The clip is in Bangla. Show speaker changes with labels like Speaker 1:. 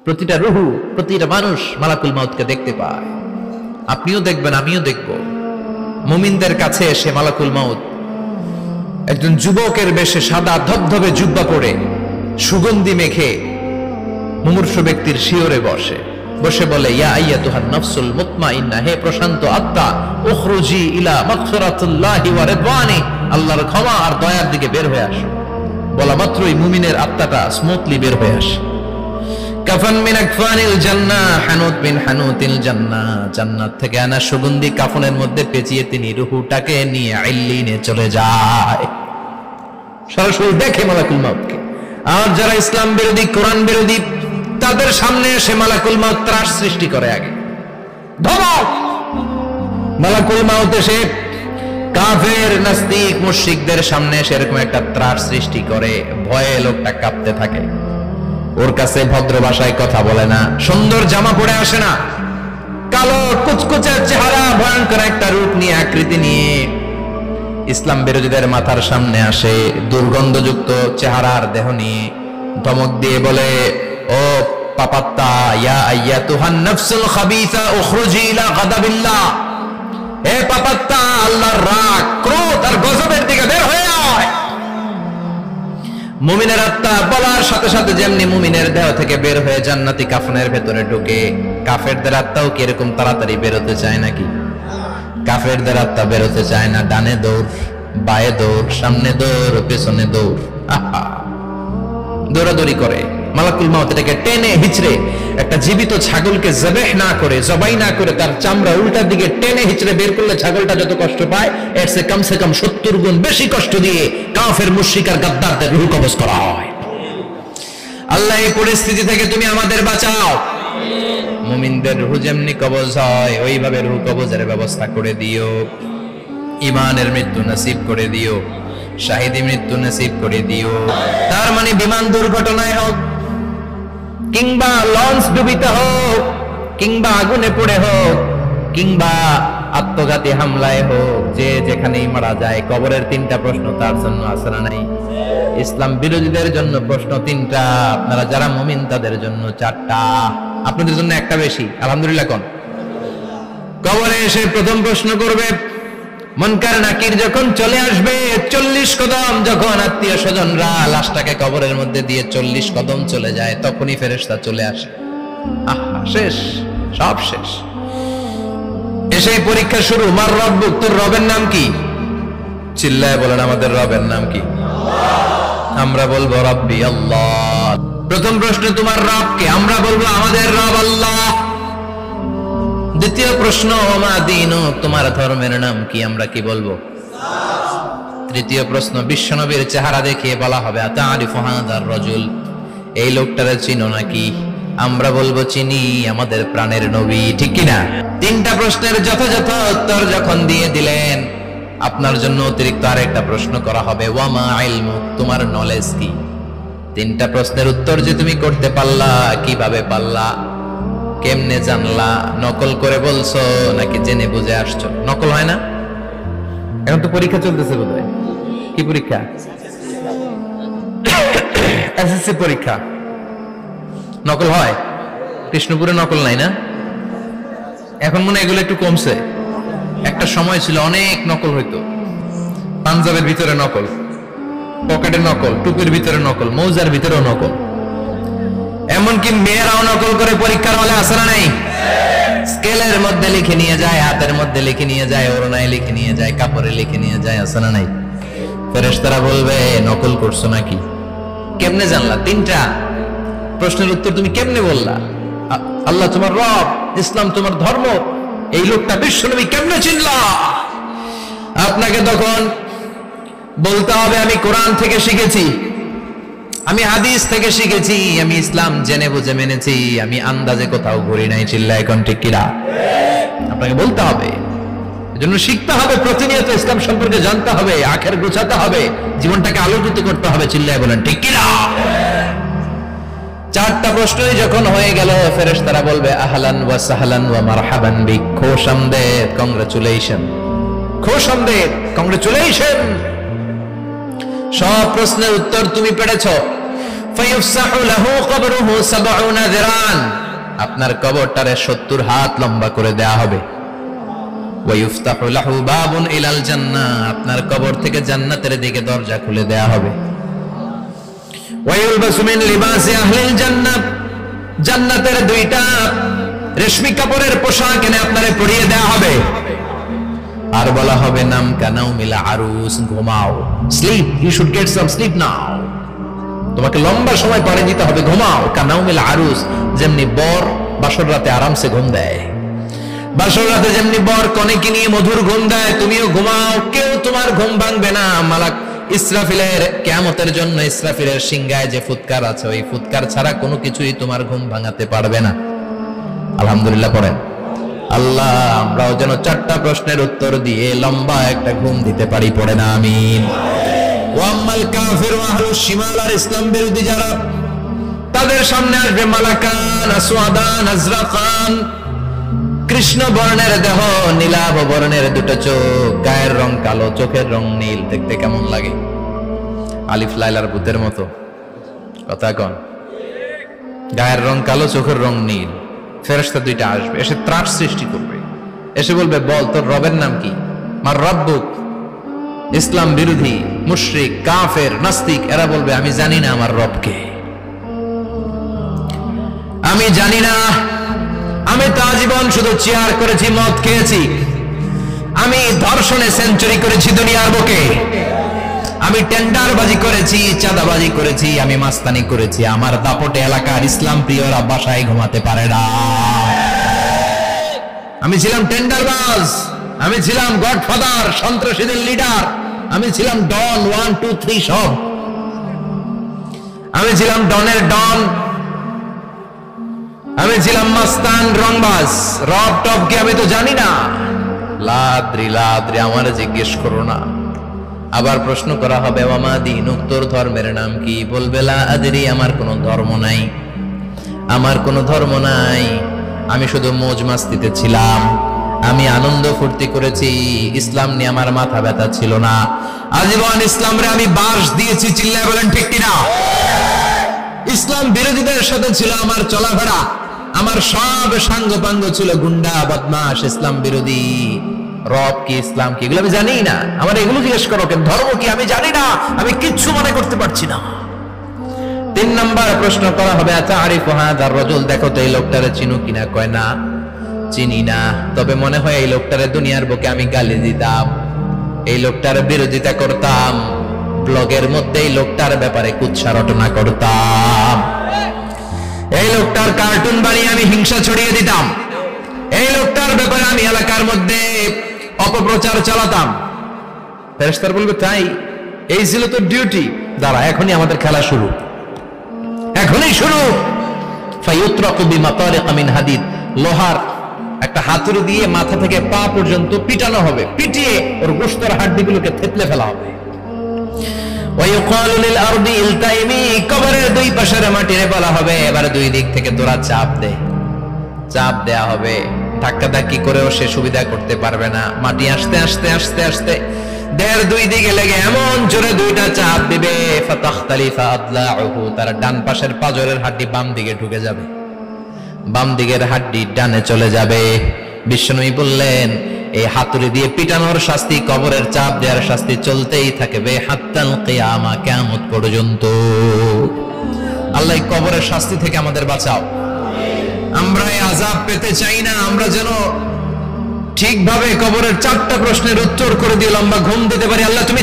Speaker 1: প্রতিটা রুহু, প্রতিটা মানুষ মালাকুল মাউতকে দেখতে পায়। আপনিও দেখবেন, আমিও দেখব। মুমিনদের কাছে এসে মালাকুল মাউত একজন যুবকের বেশে সাদা ধবধবে জুব্বা পরে সুগন্ধি মেখে মুমূর্ষু ব্যক্তির শিয়রে বসে বলে, ইয়া আইয়াতুহান নাফসুল মুতমাইন্না, হে প্রশান্ত আত্মা, উখরুজি ইলা মাগফিরাতুল্লাহি ওয়া রিদওয়ানি, আল্লাহর ক্ষমা আর দয়ার দিকে বের হয়ে আসো। বলা মাত্রই মুমিনের আত্মাটা স্মুথলি বের হয়ে আসে। কাফান মিন আকফানিল জান্নাহ, হানুত মিন হানুতিল জান্নাহ, জান্নাত থেকে আনা সুগন্ধি কাফনের মধ্যে পেঁচিয়ে তিনি রূহটাকে নিয়ে ইল্লিনে চলে যায়। সরাসরি দেখে মালাকুল মাউতকে। আর যারা ইসলাম বিরোধী, কোরআন বিরোধী, তাদের সামনে এসে মালাকুল মাউত ত্রাস সৃষ্টি করে। আগে ধমক, মালাকুল মাউত এসে কাফের, নাস্তিক, মুশরিকদের সামনে এসে এরকম একটা ত্রাস সৃষ্টি করে। ভয়ে লোকটা কাঁপতে থাকে। ওর কাছে ভদ্র ভাষায় কথা বলে না, সুন্দর জামা পরে আসে না, কালো কুচকুচে চেহারা, ভয়ঙ্কর একটা রূপ নিয়ে, আকৃতি নিয়ে ইসলাম বিরোধীদের মাথার সামনে আসে। দুর্গন্ধযুক্ত চেহারার দেহ নিয়ে ধমক দিয়ে বলে, ও পাপাত্তা, ইয়া আইয়াতুহান নাফসুল খাবিসা উখরুজি ইলা গাদাবিল্লাহ, হে পাপাত্তা, আল্লাহর রাগ, ক্রোধ আর গজবের দিকে বের হয়ে আয়। মুমিনের আত্মা বলার সাথে সাথে যেমনি মুমিনের দেহ থেকে বের হয়ে জান্নাতি কাফনের ভেতরে ঢুকে, কাফেরদের আত্মাও কি এরকম তাড়াতাড়ি বেরোতে চায় নাকি? কাফেরদের আত্মা বেরোতে চায় না। ডানে দৌড়, বায়ে দৌড়, সামনে দৌড়, পেছনে দৌড়, আহা, দৌড়াদৌড়ি করে। মালাকুল মাউত এটাকে টেনে হিচড়ে, একটা জীবিত ছাগলকে জবাই না করে তার চামড়া উল্টার দিকে টেনে হিচড়ে বের করলে ছাগলটা যত কষ্ট পায়, এর চেয়ে কমসে কম 70 গুণ বেশি কষ্ট দিয়ে কাফের, মুশরিক আর গাদ্দারদের রূহ কবজ করা হয়। আল্লাহ এই পরিস্থিতি থেকে তুমি আমাদের বাঁচাও। মুমিনদের রূহ যেমনি কবজ হয়, ওইভাবে রূহ কবজের ব্যবস্থা করে দিও। ঈমানের মৃত্যু নসিব করে দিও, শাহিদি মৃত্যু নসিব করে দিও। তার মানে বিমান দুর্ঘটনায় হোক, কিংবা লঞ্চ ডুবিতে হোক, কিংবা আগুনে পড়ে হোক, কিংবা আত্মঘাতী হামলায় হোক, যে যেখানেই মারা যায়, কবরের 3টা প্রশ্ন তার জন্য আছে না নাই? ইসলাম বিরোধীদের জন্য প্রশ্ন 3টা, আপনারা যারা মুমিন তাদের জন্য 4টা, আপনাদের জন্য একটা বেশি। আলহামদুলিল্লাহ কোন? কবরে এসে প্রথম প্রশ্ন করবে মুনকার নাকির যখন চলে আসবে, 40 কদম যখন আত্মীয় স্বজনরা লাশটাকে কবরের মধ্যে দিয়ে 40 কদম চলে যায়, তখনই ফেরেশতা চলে আসে। আহা, শেষ, সব শেষ। এসে পরীক্ষা শুরু। মার রব্বুক, তোর রবের নাম কি? চিল্লায় বলেন, আমাদের রবের নাম কি? আমরা বলবো রব্বি আল্লাহ। প্রথম প্রশ্ন, তোমার রব কে? আমরা বলবো আমাদের রব আল্লাহ। দ্বিতীয় প্রশ্ন, ওমা দীনুক, তোমার ধর্মের নাম কি? আমরা কি বলবো? তৃতীয় প্রশ্ন, বিশ্বনবীর চেহারা দেখিয়ে বলা হবে, আতারিফু হাযার রাজুল, এই লোকটারে চিনো নাকি? আমরা বলবো চিনি, আমাদের প্রাণের নবী, ঠিক কিনা? 3টা প্রশ্নের যথাযথ উত্তর যখন দিয়ে দিলেন, আপনার জন্য অতিরিক্ত আরেকটা প্রশ্ন করা হবে, ওয়ামা ইলমুক, তোমার নলেজ কি? 3টা প্রশ্নের উত্তর যে তুমি করতে পারলা, কিভাবে পারলা, কেমনে জানলা? নকল করে বলছো নাকি জেনে বুঝে আসছো? নকল হয় না? এখন তো পরীক্ষা চলতেছে বোধহয়। কি পরীক্ষা? এসএসসি পরীক্ষা। নকল হয়? কৃষ্ণপুরে নকল নাই না? এখন মনে হয় এগুলো একটু কমছে। একটা সময় ছিল অনেক নকল হইতো। পাঞ্জাবের ভিতরে নকল, পকেটে নকল, টুপির ভিতরে নকল, মৌজার ভিতরেও নকল। এমনকি মেয়েরাও নকল করে পরীক্ষার হলে আসে না নাই? স্কেলের মধ্যে লিখে নিয়ে যায়, হাতের মধ্যে লিখে নিয়ে যায়, ওড়নায় লিখে নিয়ে যায়, কাপড়ে লিখে নিয়ে যায়, আসে না নাই? ফেরেশতারা বলবে, নকল করছো নাকি? কেমনে জানলা? 3টা প্রশ্নের উত্তর তুমি কেমনে বললা? আল্লাহ তোমার রব, ইসলাম তোমার ধর্ম, এই লোকটা বিশ্বনবী, কেমনে চিনলা? আপনাকে তখন বলতে হবে, আমি কোরআন থেকে শিখেছি, আমি হাদিস থেকে শিখেছি, আমি ইসলাম জেনে বুঝে মেনেছি, আমি আন্দাজে কোথাও ঘুরি নাই। চিল্লায় এখন ঠিক কিনা? আপনাকে বলতে হবে, এজন্য শিখতে হবে, প্রতিনিয়ত ইসলাম সম্পর্কে জানতে হবে, আখের গোছাতে হবে, জীবনটাকে আলোকিত করতে হবে। চিল্লায় বলেন ঠিক কিনা? 4টা প্রশ্নই যখন হয়ে গেল, ফেরেশতারা বলবে, আহলান ওয়া সাহলান ওয়া মারহাবান বিক, খোশামদেদ, কংগ্রাচুলেশন, খোশামদেদ, কংগ্রাচুলেশন। সব প্রশ্নের উত্তর তুমি পেরেছো। ফায়ুফসাহু লাহু কবরুহু 70 যিরান, আপনার কবরটারে 70 হাত লম্বা করে দেয়া হবে। ওয়ায়ুফতাহু লাহু বাবুন ইলাল জান্নাহ, আপনার কবর থেকে জান্নাতের দিকে দরজা খুলে দেয়া হবে। ওয়ায়ুলবাসু মিন লিবাসি আহলিল জান্নাহ, জান্নাতের দুইটা রেশমি কাপড়ের পোশাক এনে আপনারে পরিয়ে দেয়া হবে। আর বলা হবে নাম কানাউমিল আরুস, ঘুমাও, sleep, you should get some sleep now, তোমাকে লম্বা সময় পাড়ি দিতে হবে, ঘুমাও। কানাউমিল আরুস, যেমনি বর বাসর রাতে আরামসে ঘুম দেয়, বাসর রাতে যেমনি বর কনেকে নিয়ে মধুর ঘুম দেয়, তুমিও ঘুমাও, কেউ তোমার ঘুম ভাঙবে না। মালাক ইসরাফিলের কিয়ামতের জন্য ইসরাফিলের সিংহায় যে ফুৎকার আছে, ওই ফুৎকার ছাড়া কোনো কিছুই তোমার ঘুম ভাঙাতে পারবে না। আলহামদুলিল্লাহ পড়েন। আল্লাহ আমরাও যেন 4টা প্রশ্নের উত্তর দিয়ে লম্বা একটা ঘুম দিতে পারি, পড়ে না আমিন। ওয়াম্মাল কাফির ওয়া আহলুশ শিমাল, আর ইসলাম বিরোধী যারা, তাদের সামনে আসবে মালাকান আসওয়াদান আজরাকান, কৃষ্ণ বর্ণের দেহ, নীলাভ বর্ণের দুটো চোখ, গায়ের রং কালো, চোখের রং নীল, দেখতে কেমন লাগে? আলিফ লাইলার ভূতের মতো, কথা কন। গায়ের রং কালো, চোখের রং নীল। ফেরেশতা দুইটা আসবে, এসে ত্রাস সৃষ্টি করবে, এসে বলবে বল তোর রবের নাম কি? মার রব্বুক। ইসলাম বিরোধী মুশরিক কাফের নাস্তিক এরা বলবে আমি জানি না আমার রবকে, আমি জানি না, আমি তো আজীবন শুধু চেয়ার করেছি, মদ খেয়েছি, আমি ধর্ষণে সেঞ্চুরি করেছি দুনিয়ার বুকে, আমি টেন্ডারবাজি করেছি, চাঁদাবাজি করেছি, আমি মাস্তানি করেছি, আমার দাপটে এলাকার ইসলাম প্রিয়রা বাসায় ঘুমাতে পারে না। আমি ছিলাম টেন্ডারবাজ, আমি ছিলাম গডফাদার, সন্ত্রাসীদের লিডার, আমি ছিলাম ডন 1 2 3 সব, আমি ছিলাম ডনের ডন, আমি ছিলাম মাস্তান রংবাজ, রব টপকে আমি তো জানি না। লাদ্রি লাদ্রি, আমার জিজ্ঞেস করো না। আবার প্রশ্ন করা হবে ওয়ামা দীনুক, তোর ধর্মের নাম কি? বলবে লা আদরি, আমার কোনো ধর্ম নাই, আমার কোনো ধর্ম নাই, আমি শুধু মৌজ মাস্তিতে ছিলাম, আমি আনন্দ ফুর্তি করেছি, ইসলাম নিয়ে আমার মাথা ব্যথা ছিল না, আজীবন ইসলামরে আমি বাস দিয়েছি, চিল্লায় বলেন ঠিক কিনা? ইসলাম বিরোধীদের সাথে ছিল আমার চলাফেরা, আমার সব সাঙ্গ পাঙ্গ ছিল গুন্ডা বদমাশ, ইসলাম বিরোধী। রব কি, ইসলাম কি, এগুলো আমি জানি না, আমার এগুলো জিজ্ঞেস করো কেন? ধর্ম কি আমি জানি না, আমি কিচ্ছু মনে করতে পারছি না। 3 নাম্বার প্রশ্ন করা হবে আতারিফু হাযার রাজুল, দেখো তো এই লোকটারে চিনো কিনা? কয় না, চিনি না, তবে মনে হয় এই লোকটারে দুনিয়ার বুকে আমি গালি দিতাম, এই লোকটার বিরোধিতা করতাম, ব্লগের মধ্যে এই লোকটার ব্যাপারে কুৎসা রটনা করতাম, এই লোকটার কার্টুন বানিয়ে আমি হিংসা ছড়িয়ে দিতাম, এই লোকটার ব্যাপারে আমি এলাকার মধ্যে অপপ্রচার চালাতাম। ফেরেশতারা বলবে তাই, এই ছিল তো ডিউটি, দাঁড়া এখনই আমাদের খেলা শুরু, এখনই শুরু। ফায়ুতরাকু বিমাতারিক মিন হাদিদ, লোহার একটা হাতুড়ি দিয়ে মাথা থেকে পা পর্যন্ত পিটানো হবে, পিটিয়ে ওর গোশতের হাড্ডিগুলোকে থেতলে ফেলা হবে। ওয়ায়ুকালু লিল আরদি ইলতাইমি, কবরের দুই পাশের মাটিরে বলা হবে এবার দুই দিক থেকে তোরা চাপ দে, চাপ দেয়া হবে, ধাক্কা ধাক্কি করেও সে সুবিধা করতে পারবে না, মাটি আস্তে আস্তে আস্তে আস্তে দেহের দুই দিকে লেগে এমন জোরে দুইটা চাপ দিবে, ফাতাখতালিফা আদলাউহু, তার ডান পাশের পাজরের হাড্ডি বাম দিকে ঢুকে যাবে, বাম দিকের হাড্ডি ডানে চলে যাবে। বিশ্বনবী বললেন এই হাতুড়ি দিয়ে পিটানোর শাস্তি, কবরের চাপ দেওয়ার শাস্তি চলতেই থাকবে হাত্তাল কিয়ামা, কিয়ামত পর্যন্ত। আল্লাহ কবরের শাস্তি থেকে আমাদের বাঁচাও, আমরা এই আযাব পেতে চাই না, আমরা যেন ঠিকভাবে কবরের 4টা প্রশ্নের উত্তর করে দিয়ে লম্বা ঘুম দিতে পারি। আল্লাহ তুমি